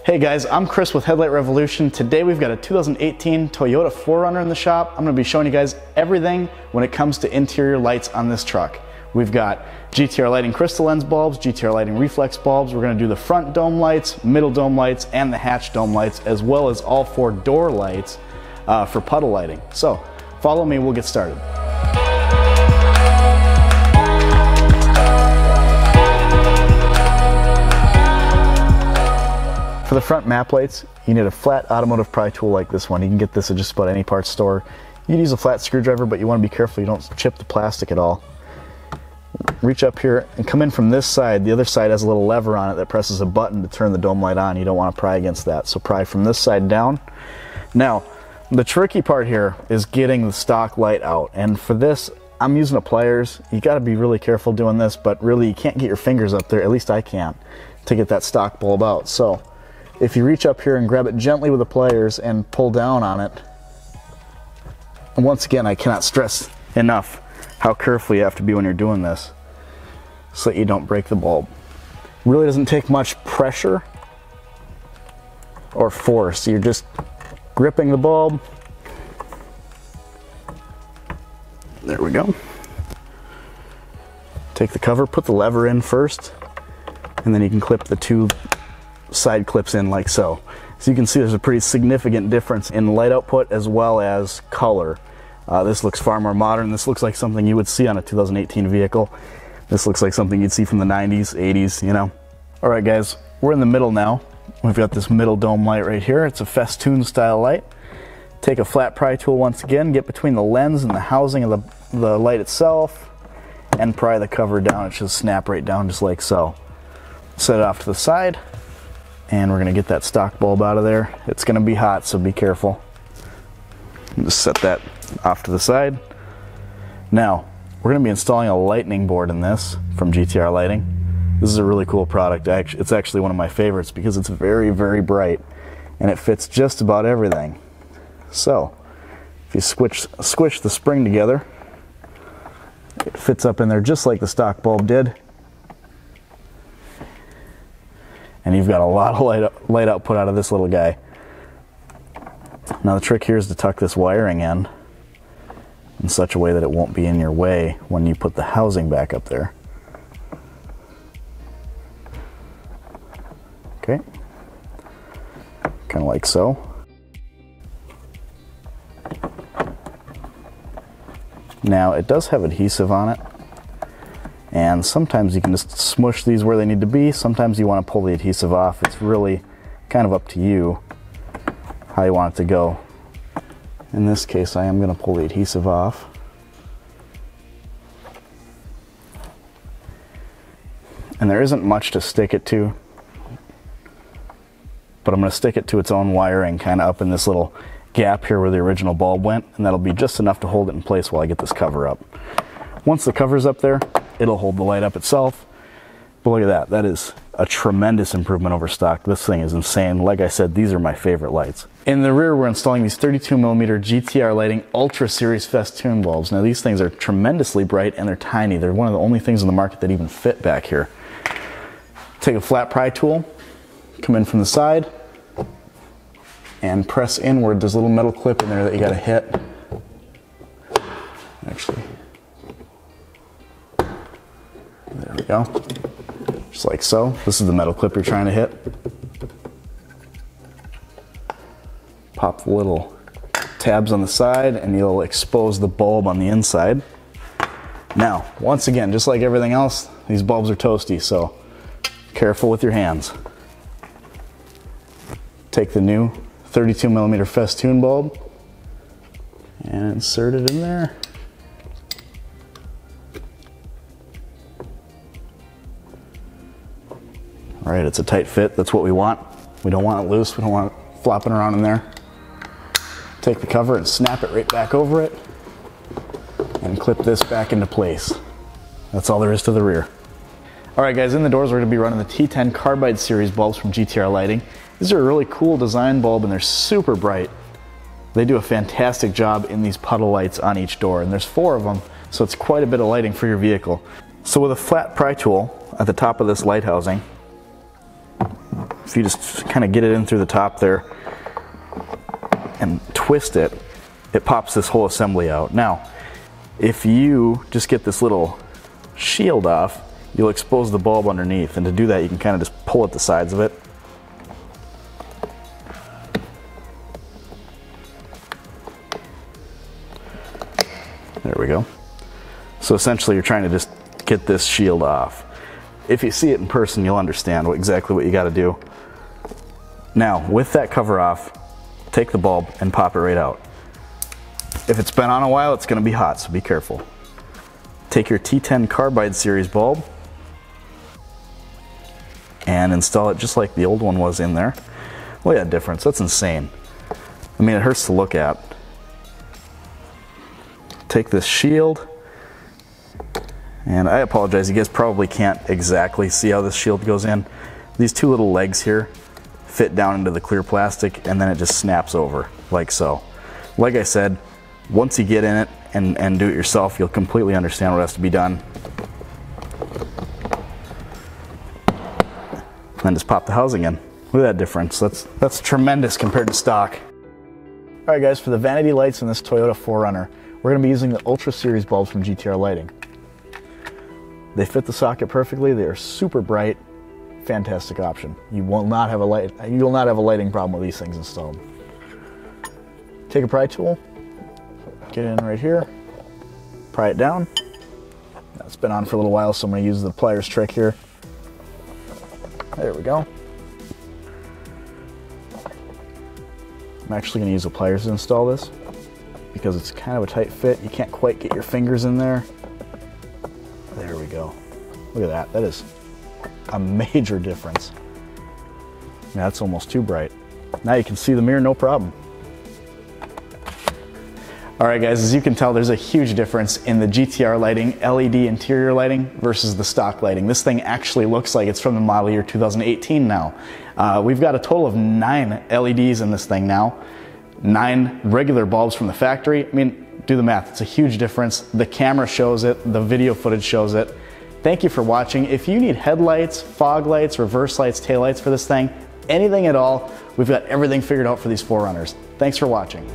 Hey guys, I'm Chris with Headlight Revolution. Today we've got a 2018 Toyota 4Runner in the shop. I'm going to be showing you guys everything when it comes to interior lights on this truck. We've got GTR lighting crystal lens bulbs, GTR lighting reflex bulbs. We're going to do the front dome lights, middle dome lights, and the hatch dome lights, as well as all 4 door lights for puddle lighting. So follow me, we'll get started. For the front map lights, you need a flat automotive pry tool like this one. You can get this at just about any parts store. You can use a flat screwdriver, but you want to be careful you don't chip the plastic at all. Reach up here and come in from this side. The other side has a little lever on it that presses a button to turn the dome light on. You don't want to pry against that, so pry from this side down. Now, the tricky part here is getting the stock light out, and for this, I'm using a pliers. You got to be really careful doing this, but really you can't get your fingers up there, at least I can't, to get that stock bulb out. So if you reach up here and grab it gently with the pliers and pull down on it, and once again, I cannot stress enough how careful you have to be when you're doing this so that you don't break the bulb. It really doesn't take much pressure or force. You're just gripping the bulb. There we go. Take the cover, put the lever in first, and then you can clip the 2 side clips in like so. So you can see there's a pretty significant difference in light output as well as color. This looks far more modern. This looks like something you would see on a 2018 vehicle. This looks like something you'd see from the 90s, 80s, you know. All right guys, we're in the middle now. We've got this middle dome light right here. It's a festoon style light. Take a flat pry tool once again, get between the lens and the housing of the light itself, and pry the cover down. It should snap right down just like so. Set it off to the side. And we're gonna get that stock bulb out of there. It's gonna be hot, so be careful. Just set that off to the side. Now, we're gonna be installing a lightning board in this from GTR Lighting. This is a really cool product. It's actually one of my favorites because it's very, very bright and it fits just about everything. So, if you squish the spring together, it fits up in there just like the stock bulb did. And you've got a lot of light output out of this little guy. Now the trick here is to tuck this wiring in such a way that it won't be in your way when you put the housing back up there. Okay, kind of like so. Now it does have adhesive on it, and sometimes you can just smush these where they need to be. Sometimes you want to pull the adhesive off. It's really kind of up to you how you want it to go. In this case, I am going to pull the adhesive off. And there isn't much to stick it to, but I'm going to stick it to its own wiring kind of up in this little gap here where the original bulb went, and that'll be just enough to hold it in place while I get this cover up. Once the cover's up there, it'll hold the light up itself. But look at that, that is a tremendous improvement over stock. This thing is insane. Like I said, these are my favorite lights. In the rear, we're installing these 32mm GTR Lighting Ultra Series festoon bulbs. Now these things are tremendously bright and they're tiny. They're one of the only things in the market that even fit back here. Take a flat pry tool, come in from the side, and press inward. There's a little metal clip in there that you gotta hit. Actually, there we go. Just like so. This is the metal clip you're trying to hit. Pop the little tabs on the side and you'll expose the bulb on the inside. Now, once again, just like everything else, these bulbs are toasty, so careful with your hands. Take the new 32mm festoon bulb and insert it in there. All right, it's a tight fit. That's what we want. We don't want it loose. We don't want it flopping around in there. Take the cover and snap it right back over it and clip this back into place. That's all there is to the rear. All right guys, in the doors we're going to be running the T10 Carbide series bulbs from GTR Lighting. These are a really cool design bulb and they're super bright. They do a fantastic job in these puddle lights on each door, and there's 4 of them, so it's quite a bit of lighting for your vehicle. So with a flat pry tool at the top of this light housing, if you just kind of get it in through the top there and twist it, it pops this whole assembly out. Now, if you just get this little shield off, you'll expose the bulb underneath, and to do that you can kind of just pull at the sides of it. There we go. So essentially you're trying to just get this shield off. If you see it in person, you'll understand exactly what you got to do. Now, with that cover off, take the bulb and pop it right out. If it's been on a while, it's going to be hot, so be careful. Take your T10 carbide series bulb and install it just like the old one was in there. Look at that difference. That's insane. I mean, it hurts to look at. Take this shield, and I apologize, you guys probably can't exactly see how this shield goes in. These two little legs here fit down into the clear plastic, and then it just snaps over like so. Like I said, once you get in it and do it yourself, you'll completely understand what has to be done. And then just pop the housing in. Look at that difference. That's tremendous compared to stock. All right guys, for the vanity lights in this Toyota 4Runner, we're going to be using the Ultra Series bulbs from GTR Lighting. They fit the socket perfectly. They are super bright. Fantastic option. You will not have a lighting problem with these things installed. Take a pry tool, get it in right here, pry it down. It's been on for a little while, so I'm going to use the pliers trick here. There we go. I'm actually going to use the pliers to install this because it's kind of a tight fit. You can't quite get your fingers in there. There we go. Look at that. That is a major difference. Yeah, that's almost too bright. Now you can see the mirror, no problem. All right guys, as you can tell, there's a huge difference in the GTR lighting LED interior lighting versus the stock lighting. This thing actually looks like it's from the model year 2018 now. We've got a total of 9 LEDs in this thing now. 9 regular bulbs from the factory. I mean, do the math, it's a huge difference. The camera shows it, the video footage shows it. Thank you for watching. If you need headlights, fog lights, reverse lights, taillights for this thing, anything at all, we've got everything figured out for these 4Runners. Thanks for watching.